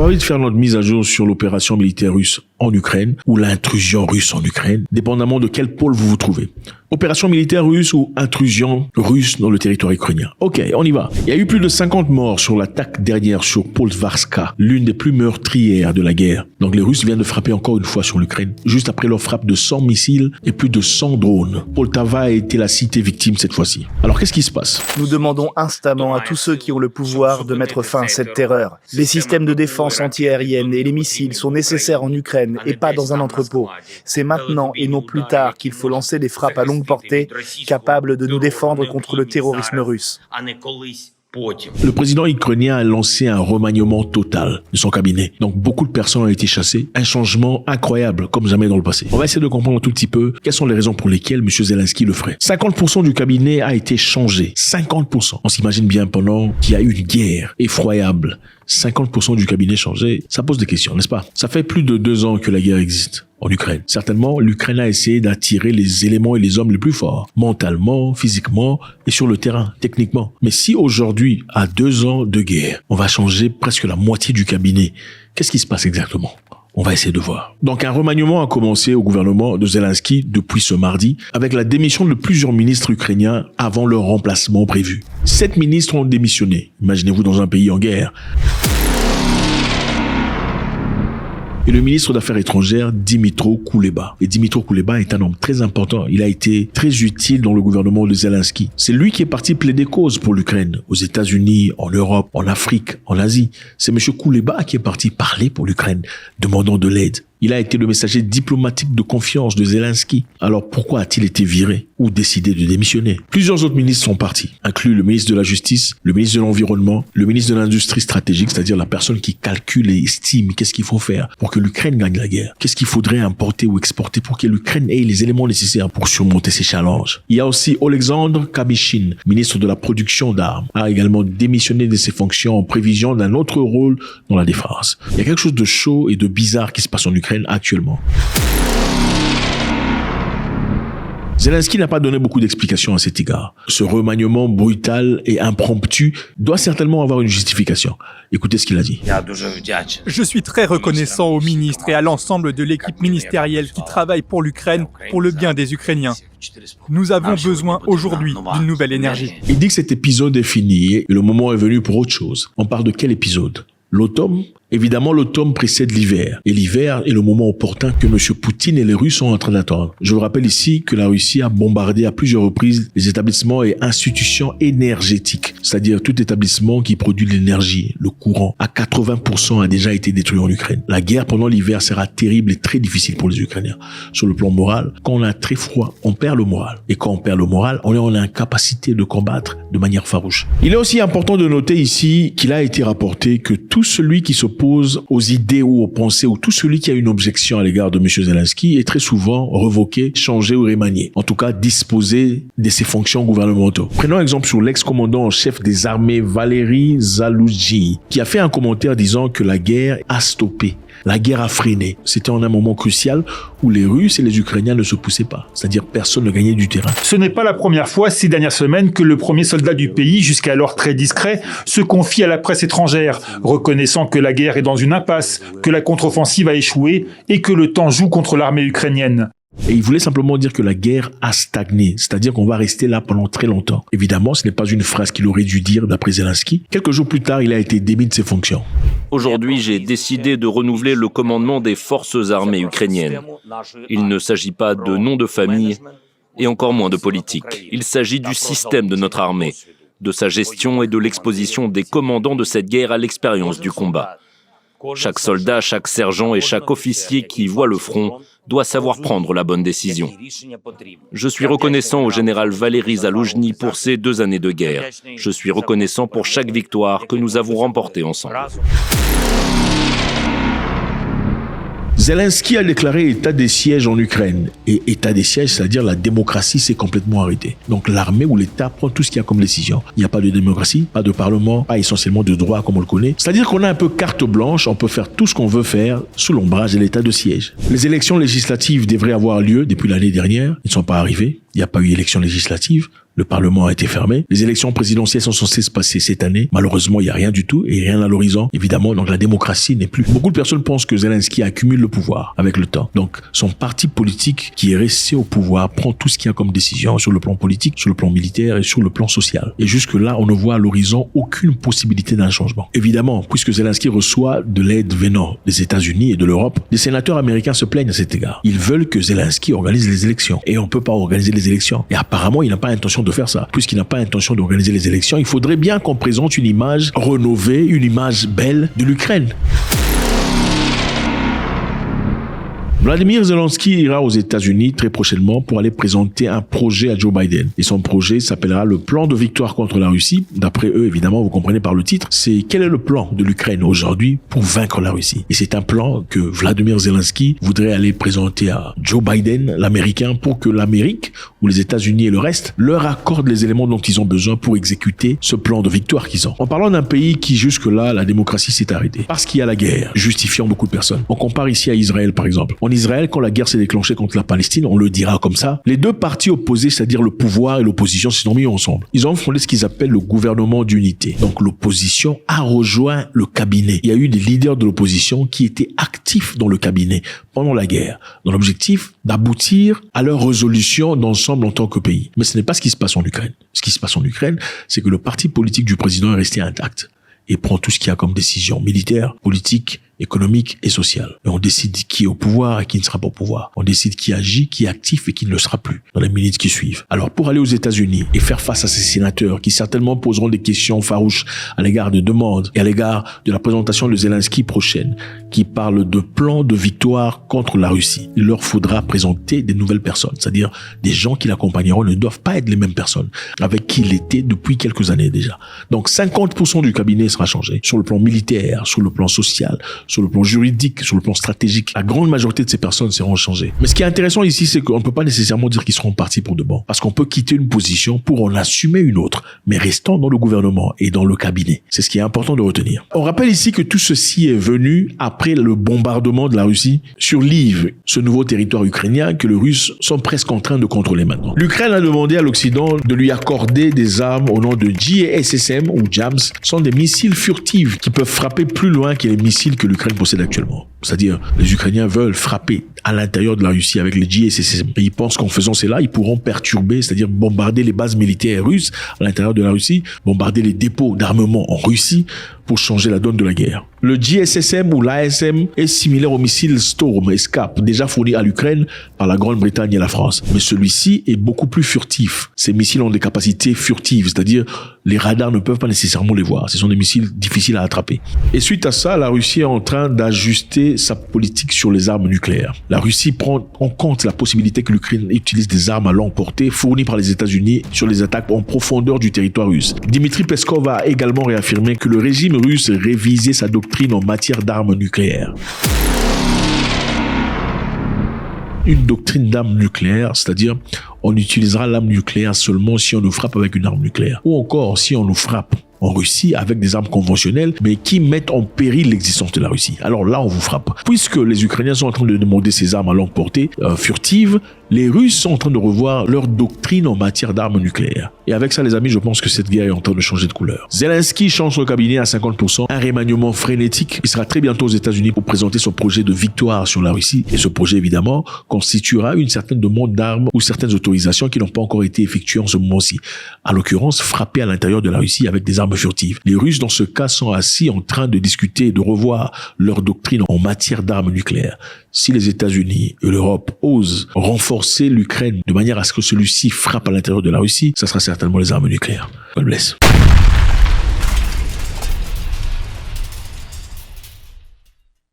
va vite faire notre mise à jour sur l'opération militaire russe en Ukraine ou l'intrusion russe en Ukraine, dépendamment de quel pôle vous vous trouvez. Opération militaire russe ou intrusion russe dans le territoire ukrainien. Ok, on y va. Il y a eu plus de 50 morts sur l'attaque dernière sur Poltavska, l'une des plus meurtrières de la guerre. Donc les Russes viennent de frapper encore une fois sur l'Ukraine, juste après leur frappe de 100 missiles et plus de 100 drones. Poltava a été la cité victime cette fois-ci. Alors qu'est-ce qui se passe? Nous demandons instamment à tous ceux qui ont le pouvoir de mettre fin à cette terreur. Les systèmes de défense antiaérienne et les missiles sont nécessaires en Ukraine et pas dans un entrepôt. C'est maintenant et non plus tard qu'il faut lancer des frappes à longue portée capables de nous défendre contre le terrorisme russe. Le président ukrainien a lancé un remaniement total de son cabinet. Donc beaucoup de personnes ont été chassées. Un changement incroyable comme jamais dans le passé. On va essayer de comprendre un tout petit peu quelles sont les raisons pour lesquelles M. Zelensky le ferait. 50% du cabinet a été changé. 50%. On s'imagine bien pendant qu'il y a eu une guerre effroyable. 50% du cabinet changé, ça pose des questions, n'est-ce pas? Ça fait plus de 2 ans que la guerre existe en Ukraine. Certainement, l'Ukraine a essayé d'attirer les éléments et les hommes les plus forts, mentalement, physiquement et sur le terrain, techniquement. Mais si aujourd'hui, à 2 ans de guerre, on va changer presque la moitié du cabinet, qu'est-ce qui se passe exactement? On va essayer de voir. Donc un remaniement a commencé au gouvernement de Zelensky depuis ce mardi, avec la démission de plusieurs ministres ukrainiens avant leur remplacement prévu. 7 ministres ont démissionné. Imaginez-vous dans un pays en guerre. Et le ministre d'Affaires étrangères, Dmytro Kuleba. Et Dmytro Kuleba est un homme très important. Il a été très utile dans le gouvernement de Zelensky. C'est lui qui est parti plaider cause pour l'Ukraine, aux États-Unis, en Europe, en Afrique, en Asie. C'est M. Kuleba qui est parti parler pour l'Ukraine, demandant de l'aide. Il a été le messager diplomatique de confiance de Zelensky. Alors pourquoi a-t-il été viré ou décidé de démissionner? Plusieurs autres ministres sont partis, inclus le ministre de la Justice, le ministre de l'Environnement, le ministre de l'Industrie stratégique, c'est-à-dire la personne qui calcule et estime qu'est-ce qu'il faut faire pour que l'Ukraine gagne la guerre. Qu'est-ce qu'il faudrait importer ou exporter pour que l'Ukraine ait les éléments nécessaires pour surmonter ces challenges. Il y a aussi Oleksandr Kamyshin, ministre de la production d'armes, a également démissionné de ses fonctions en prévision d'un autre rôle dans la défense. Il y a quelque chose de chaud et de bizarre qui se passe en Ukraine actuellement. Zelensky n'a pas donné beaucoup d'explications à cet égard. Ce remaniement brutal et impromptu doit certainement avoir une justification. Écoutez ce qu'il a dit. Je suis très reconnaissant au ministre et à l'ensemble de l'équipe ministérielle qui travaille pour l'Ukraine, pour le bien des Ukrainiens. Nous avons besoin aujourd'hui d'une nouvelle énergie. Il dit que cet épisode est fini et le moment est venu pour autre chose. On parle de quel épisode? L'automne? Évidemment, l'automne précède l'hiver. Et l'hiver est le moment opportun que M. Poutine et les Russes sont en train d'attendre. Je vous rappelle ici que la Russie a bombardé à plusieurs reprises les établissements et institutions énergétiques. C'est-à-dire tout établissement qui produit de l'énergie, le courant, à 80% a déjà été détruit en Ukraine. La guerre pendant l'hiver sera terrible et très difficile pour les Ukrainiens. Sur le plan moral, quand on a très froid, on perd le moral. Et quand on perd le moral, on est en incapacité de combattre de manière farouche. Il est aussi important de noter ici qu'il a été rapporté que tout celui qui s'oppose aux idées ou aux pensées ou tout celui qui a une objection à l'égard de M. Zelensky est très souvent revoqué, changé ou remanié. En tout cas, disposé de ses fonctions gouvernementaux. Prenons exemple sur l'ex-commandant en chef des armées Valery Zaloujny, qui a fait un commentaire disant que la guerre a stoppé. La guerre a freiné. C'était en un moment crucial où les Russes et les Ukrainiens ne se poussaient pas. C'est-à-dire personne ne gagnait du terrain. Ce n'est pas la première fois ces dernières semaines que le premier soldat du pays, jusqu'alors très discret, se confie à la presse étrangère, reconnaissant que la guerre est dans une impasse, que la contre-offensive a échoué et que le temps joue contre l'armée ukrainienne. Et il voulait simplement dire que la guerre a stagné, c'est-à-dire qu'on va rester là pendant très longtemps. Évidemment, ce n'est pas une phrase qu'il aurait dû dire d'après Zelensky. Quelques jours plus tard, il a été démis de ses fonctions. Aujourd'hui, j'ai décidé de renouveler le commandement des forces armées ukrainiennes. Il ne s'agit pas de nom de famille et encore moins de politique. Il s'agit du système de notre armée, de sa gestion et de l'exposition des commandants de cette guerre à l'expérience du combat. Chaque soldat, chaque sergent et chaque officier qui voit le front doit savoir prendre la bonne décision. Je suis reconnaissant au général Valery Zaloujny pour ces 2 années de guerre. Je suis reconnaissant pour chaque victoire que nous avons remportée ensemble. Zelensky a déclaré état des sièges en Ukraine. Et état des sièges, c'est-à-dire la démocratie s'est complètement arrêtée. Donc l'armée ou l'État prend tout ce qu'il y a comme décision. Il n'y a pas de démocratie, pas de parlement, pas essentiellement de droit comme on le connaît. C'est-à-dire qu'on a un peu carte blanche, on peut faire tout ce qu'on veut faire sous l'ombrage de l'état de siège. Les élections législatives devraient avoir lieu depuis l'année dernière. Elles ne sont pas arrivées. Il n'y a pas eu élection législative. Le Parlement a été fermé. Les élections présidentielles sont censées se passer cette année. Malheureusement, il n'y a rien du tout et rien à l'horizon. Évidemment, donc la démocratie n'est plus. Beaucoup de personnes pensent que Zelensky accumule le pouvoir avec le temps. Donc, son parti politique qui est resté au pouvoir prend tout ce qu'il y a comme décision sur le plan politique, sur le plan militaire et sur le plan social. Et jusque-là, on ne voit à l'horizon aucune possibilité d'un changement. Évidemment, puisque Zelensky reçoit de l'aide venant des États-Unis et de l'Europe, les sénateurs américains se plaignent à cet égard. Ils veulent que Zelensky organise les élections. Et on ne peut pas organiser les élections. Et apparemment, il n'a pas intention de faire ça. Puisqu'il n'a pas intention d'organiser les élections, il faudrait bien qu'on présente une image rénovée, une image belle de l'Ukraine. Vladimir Zelensky ira aux États-Unis très prochainement pour aller présenter un projet à Joe Biden. Et son projet s'appellera le plan de victoire contre la Russie. D'après eux, évidemment, vous comprenez par le titre, c'est quel est le plan de l'Ukraine aujourd'hui pour vaincre la Russie. Et c'est un plan que Vladimir Zelensky voudrait aller présenter à Joe Biden, l'Américain, pour que l'Amérique ou les États-Unis et le reste leur accordent les éléments dont ils ont besoin pour exécuter ce plan de victoire qu'ils ont. En parlant d'un pays qui jusque-là, la démocratie s'est arrêtée. Parce qu'il y a la guerre, justifiant beaucoup de personnes. On compare ici à Israël, par exemple. En Israël, quand la guerre s'est déclenchée contre la Palestine, on le dira comme ça, les deux partis opposés, c'est-à-dire le pouvoir et l'opposition, se sont mis ensemble. Ils ont fondé ce qu'ils appellent le gouvernement d'unité. Donc l'opposition a rejoint le cabinet. Il y a eu des leaders de l'opposition qui étaient actifs dans le cabinet pendant la guerre, dans l'objectif d'aboutir à leur résolution d'ensemble en tant que pays. Mais ce n'est pas ce qui se passe en Ukraine. Ce qui se passe en Ukraine, c'est que le parti politique du président est resté intact et prend tout ce qu'il y a comme décision militaire, politique, économique et sociale. Et on décide qui est au pouvoir et qui ne sera pas au pouvoir. On décide qui agit, qui est actif et qui ne le sera plus dans les minutes qui suivent. Alors, pour aller aux États-Unis et faire face à ces sénateurs qui certainement poseront des questions farouches à l'égard de demandes et à l'égard de la présentation de Zelensky prochaine, qui parle de plan de victoire contre la Russie, il leur faudra présenter des nouvelles personnes, c'est-à-dire des gens qui l'accompagneront ne doivent pas être les mêmes personnes avec qui il était depuis quelques années déjà. Donc, 50% du cabinet sera changé sur le plan militaire, sur le plan social, sur le plan juridique, sur le plan stratégique. La grande majorité de ces personnes seront changées. Mais ce qui est intéressant ici, c'est qu'on ne peut pas nécessairement dire qu'ils seront partis pour de bon. Parce qu'on peut quitter une position pour en assumer une autre, mais restant dans le gouvernement et dans le cabinet. C'est ce qui est important de retenir. On rappelle ici que tout ceci est venu après le bombardement de la Russie sur Lviv, ce nouveau territoire ukrainien que les Russes sont presque en train de contrôler maintenant. L'Ukraine a demandé à l'Occident de lui accorder des armes au nom de JSSM ou JAMS, sont des missiles furtifs qui peuvent frapper plus loin que les missiles que l'Ukraine possède actuellement. C'est-à-dire, les Ukrainiens veulent frapper à l'intérieur de la Russie avec les JSSM. Et ils pensent qu'en faisant cela, ils pourront perturber, c'est-à-dire bombarder les bases militaires russes à l'intérieur de la Russie, bombarder les dépôts d'armement en Russie pour changer la donne de la guerre. Le JSSM ou l'ASM est similaire au missile Storm Escape, déjà fourni à l'Ukraine par la Grande-Bretagne et la France. Mais celui-ci est beaucoup plus furtif. Ces missiles ont des capacités furtives, c'est-à-dire les radars ne peuvent pas nécessairement les voir. Ce sont des missiles difficiles à attraper. Et suite à ça, la Russie est en train d'ajuster sa politique sur les armes nucléaires. La Russie prend en compte la possibilité que l'Ukraine utilise des armes à longue portée fournies par les États-Unis sur les attaques en profondeur du territoire russe. Dmitry Peskov a également réaffirmé que le régime russe révisait sa doctrine en matière d'armes nucléaires. Une doctrine d'armes nucléaires, c'est-à-dire on utilisera l'arme nucléaire seulement si on nous frappe avec une arme nucléaire, ou encore si on nous frappe en Russie avec des armes conventionnelles, mais qui mettent en péril l'existence de la Russie. Alors là, on vous frappe. Puisque les Ukrainiens sont en train de demander ces armes à longue portée, furtives, les Russes sont en train de revoir leur doctrine en matière d'armes nucléaires. Et avec ça, les amis, je pense que cette guerre est en train de changer de couleur. Zelensky change son cabinet à 50%, un remaniement frénétique. Il sera très bientôt aux États-Unis pour présenter son projet de victoire sur la Russie. Et ce projet, évidemment, constituera une certaine demande d'armes ou certaines autorisations qui n'ont pas encore été effectuées en ce moment-ci. À l'occurrence, frapper à l'intérieur de la Russie avec des armes furtives. Les Russes, dans ce cas, sont assis en train de discuter et de revoir leur doctrine en matière d'armes nucléaires. Si les États-Unis et l'Europe osent renforcer l'Ukraine de manière à ce que celui-ci frappe à l'intérieur de la Russie, ça sera certainement les armes nucléaires. God bless.